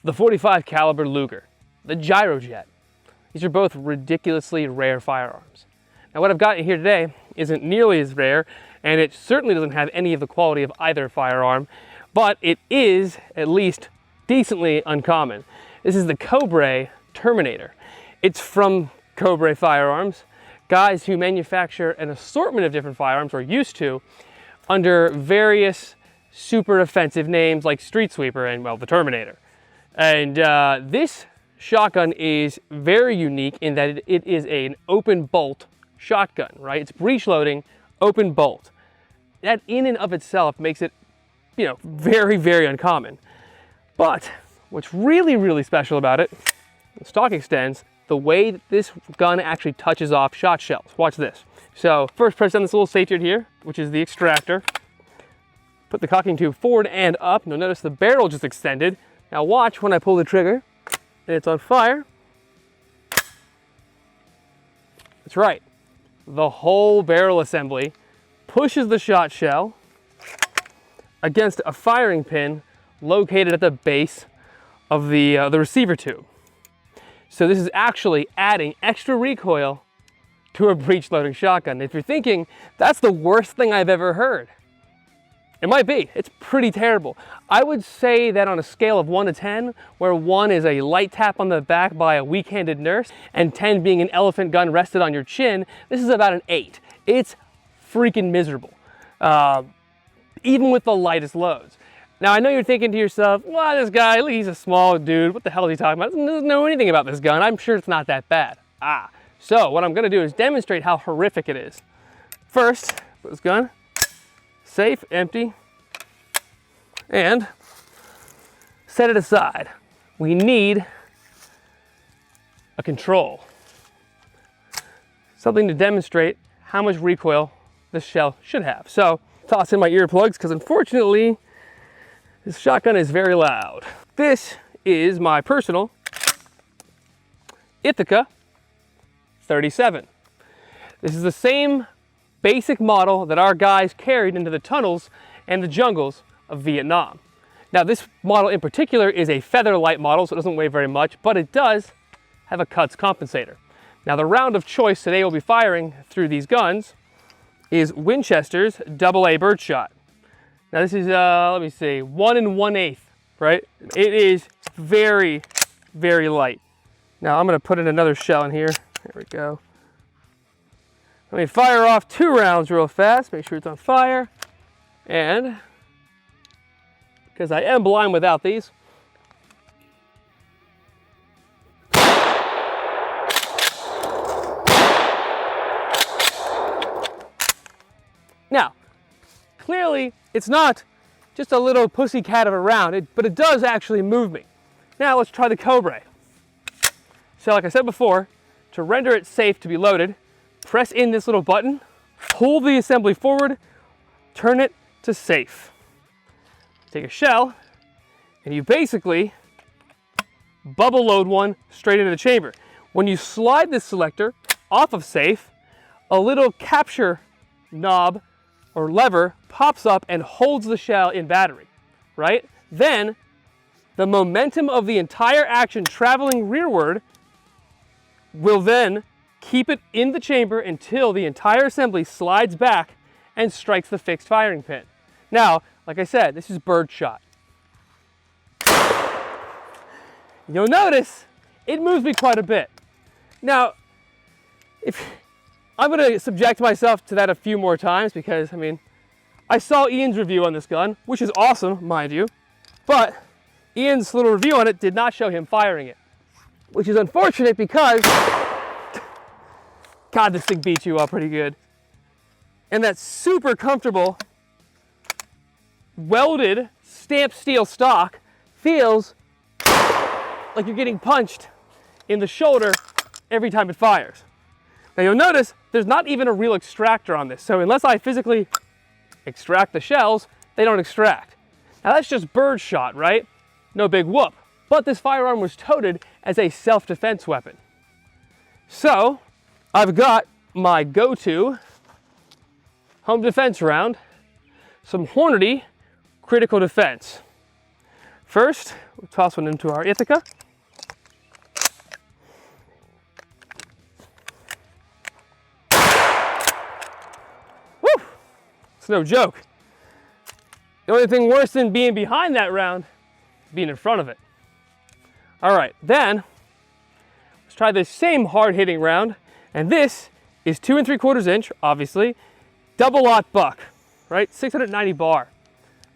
the .45 caliber Luger, the Gyrojet. These are both ridiculously rare firearms. Now what I've got here today isn't nearly as rare, and it certainly doesn't have any of the quality of either firearm, but it is at least decently uncommon. This is the Cobray Terminator. It's from Cobray Firearms, guys who manufacture an assortment of different firearms, or used to, under various super offensive names like Street Sweeper and, well, the Terminator. And this shotgun is very unique in that it is an open bolt shotgun, right? It's breech loading, open bolt. That in and of itself makes it, you know, very, very uncommon. But what's really, really special about it, the stock extends, the way that this gun actually touches off shot shells. Watch this. So first press down this little safety here, which is the extractor. Put the cocking tube forward and up. You'll notice the barrel just extended. Now watch when I pull the trigger and it's on fire. That's right. The whole barrel assembly pushes the shot shell against a firing pin located at the base of the receiver tube. So this is actually adding extra recoil to a breech loading shotgun. If you're thinking, that's the worst thing I've ever heard, it might be. It's pretty terrible. I would say that on a scale of 1 to 10, where 1 is a light tap on the back by a weak-handed nurse, and 10 being an elephant gun rested on your chin, this is about an 8. It's freaking miserable, even with the lightest loads. Now, I know you're thinking to yourself, well, this guy, look, he's a small dude. What the hell is he talking about? He doesn't know anything about this gun. I'm sure it's not that bad. So what I'm going to do is demonstrate how horrific it is. First, put this gun safe, empty, and set it aside. We need a control. Something to demonstrate how much recoil this shell should have. So, toss in my earplugs, because unfortunately, this shotgun is very loud. This is my personal Ithaca 37. This is the same basic model that our guys carried into the tunnels and the jungles of Vietnam. Now this model in particular is a feather light model, so it doesn't weigh very much, but it does have a cuts compensator. Now the round of choice today we'll be firing through these guns is Winchester's AA birdshot. Now this is, let me see, 1 1/8, right? It is very, very light. Now I'm gonna put in another shell in here. There we go. Let me fire off 2 rounds real fast, make sure it's on fire. And, because I am blind without these, now, clearly, it's not just a little pussycat of a round, but it does actually move me. Now let's try the Cobray. So like I said before, to render it safe to be loaded, press in this little button, pull the assembly forward, turn it to safe. Take a shell, and you basically bubble load one straight into the chamber. When you slide this selector off of safe, a little capture knob or lever pops up and holds the shell in battery, right? Then, the momentum of the entire action traveling rearward will then keep it in the chamber until the entire assembly slides back and strikes the fixed firing pin. Now, like I said, this is birdshot. You'll notice it moves me quite a bit. Now, I'm going to subject myself to that a few more times because, I mean, I saw Ian's review on this gun, which is awesome, mind you, but Ian's little review on it did not show him firing it, which is unfortunate because, God, this thing beats you up pretty good. And that super comfortable welded stamped steel stock feels like you're getting punched in the shoulder every time it fires. Now you'll notice there's not even a real extractor on this, so unless I physically extract the shells, they don't extract. Now that's just birdshot, right? No big whoop. But this firearm was toted as a self-defense weapon. So I've got my go-to home defense round, some Hornady critical defense. First, we'll toss one into our Ithaca. Woo! It's no joke. The only thing worse than being behind that round is being in front of it. All right, then let's try this same hard-hitting round, and this is 2 3/4 inch, obviously, double-aught buck, right? 690 bar.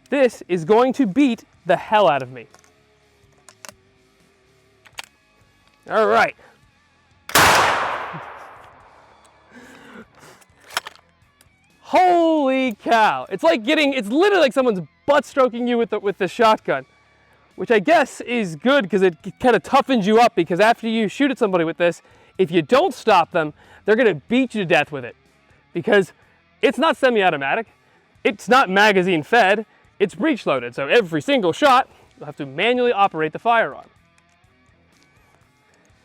This is going to beat the hell out of me. All right. Holy cow. It's literally like someone's butt stroking you with the shotgun, which I guess is good because it kind of toughens you up, because after you shoot at somebody with this, if you don't stop them, they're gonna beat you to death with it, because it's not semi-automatic, it's not magazine fed, it's breech loaded. So every single shot, you'll have to manually operate the firearm.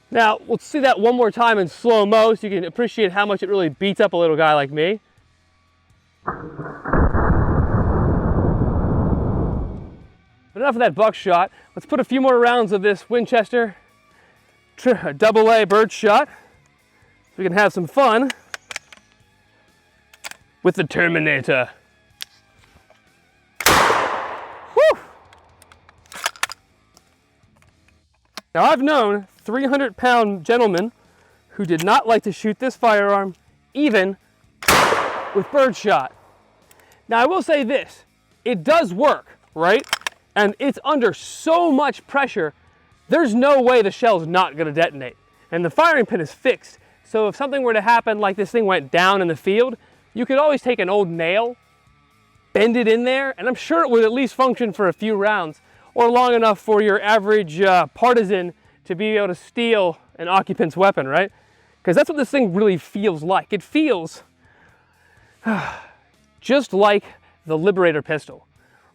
Now, let's see that one more time in slow-mo so you can appreciate how much it really beats up a little guy like me. But enough of that buckshot. Let's put a few more rounds of this Winchester AA bird shot so we can have some fun with the Terminator. Woo! Now, I've known 300-pound gentlemen who did not like to shoot this firearm even with birdshot. Now, I will say this, it does work, right? And it's under so much pressure, there's no way the shell's not gonna detonate. And the firing pin is fixed. So if something were to happen, like this thing went down in the field, you could always take an old nail, bend it in there, and I'm sure it would at least function for a few rounds, or long enough for your average partisan to be able to steal an occupant's weapon, right? Because that's what this thing really feels like. It feels just like the Liberator pistol,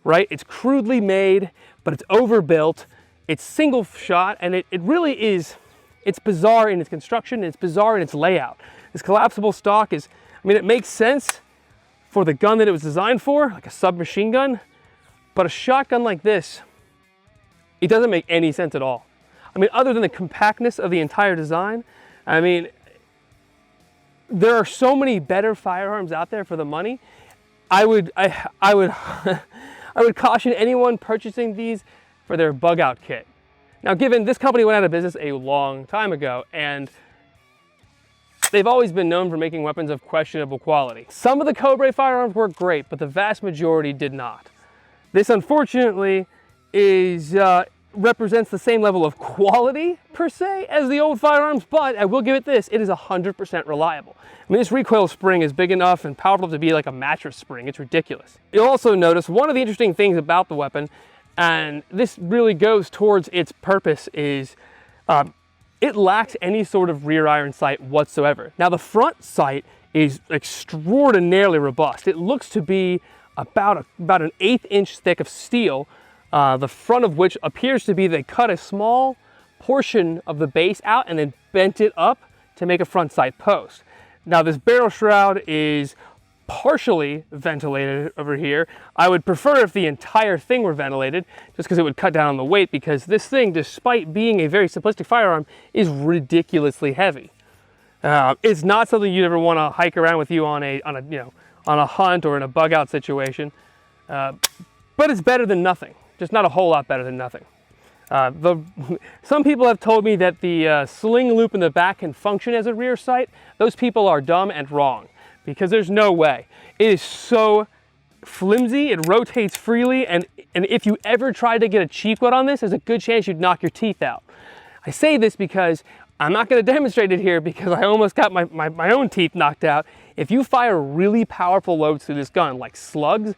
right? It's crudely made, but it's overbuilt, it's single shot, and it really is, it's bizarre in its construction, it's bizarre in its layout. This collapsible stock is, I mean, it makes sense for the gun that it was designed for, like a submachine gun, but a shotgun like this, it doesn't make any sense at all. I mean, other than the compactness of the entire design, I mean, there are so many better firearms out there for the money. I would I would caution anyone purchasing these for their bug out kit. Now, given this company went out of business a long time ago, and they've always been known for making weapons of questionable quality. Some of the Cobray firearms work great, but the vast majority did not. This, unfortunately, represents the same level of quality, per se, as the old firearms, but I will give it this, it is 100% reliable. I mean, this recoil spring is big enough and powerful to be like a mattress spring. It's ridiculous. You'll also notice one of the interesting things about the weapon, and this really goes towards its purpose, is it lacks any sort of rear iron sight whatsoever. Now, the front sight is extraordinarily robust. It looks to be about an 1/8 inch thick of steel, the front of which appears to be they cut a small portion of the base out and then bent it up to make a front sight post. Now, this barrel shroud is partially ventilated over here. I would prefer if the entire thing were ventilated, just because it would cut down on the weight, because this thing, despite being a very simplistic firearm, is ridiculously heavy. It's not something you'd ever want to hike around with you on a hunt or in a bug out situation, but it's better than nothing. Just not a whole lot better than nothing. Some people have told me that the sling loop in the back can function as a rear sight. Those people are dumb and wrong, because there's no way. It is so flimsy, it rotates freely, and if you ever tried to get a cheap cut on this, there's a good chance you'd knock your teeth out. I say this because I'm not going to demonstrate it here, because I almost got my own teeth knocked out. If you fire really powerful loads through this gun, like slugs,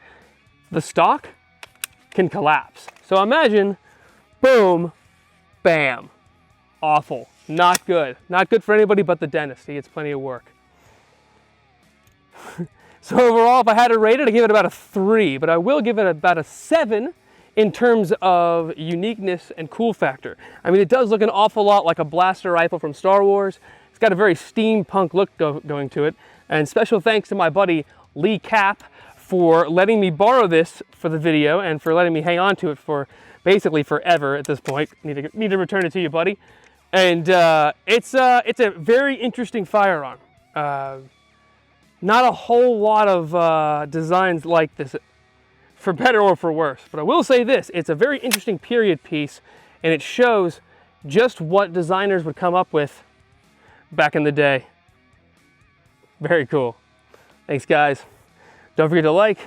the stock can collapse. So imagine, boom, bam. Awful. Not good. Not good for anybody but the dentist. He gets plenty of work. So overall, if I had to rate it, I'd give it about a 3, but I will give it about a 7 in terms of uniqueness and cool factor. I mean, it does look an awful lot like a blaster rifle from Star Wars. It's got a very steampunk look going to it. And special thanks to my buddy Lee Cap for letting me borrow this for the video and for letting me hang on to it for basically forever at this point. Need to return it to you, buddy. And it's a very interesting firearm. Not a whole lot of designs like this, for better or for worse. But I will say this, it's a very interesting period piece, and it shows just what designers would come up with back in the day. Very cool. Thanks, guys. Don't forget to like,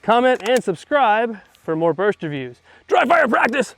comment, and subscribe for more burst reviews. Dry fire practice!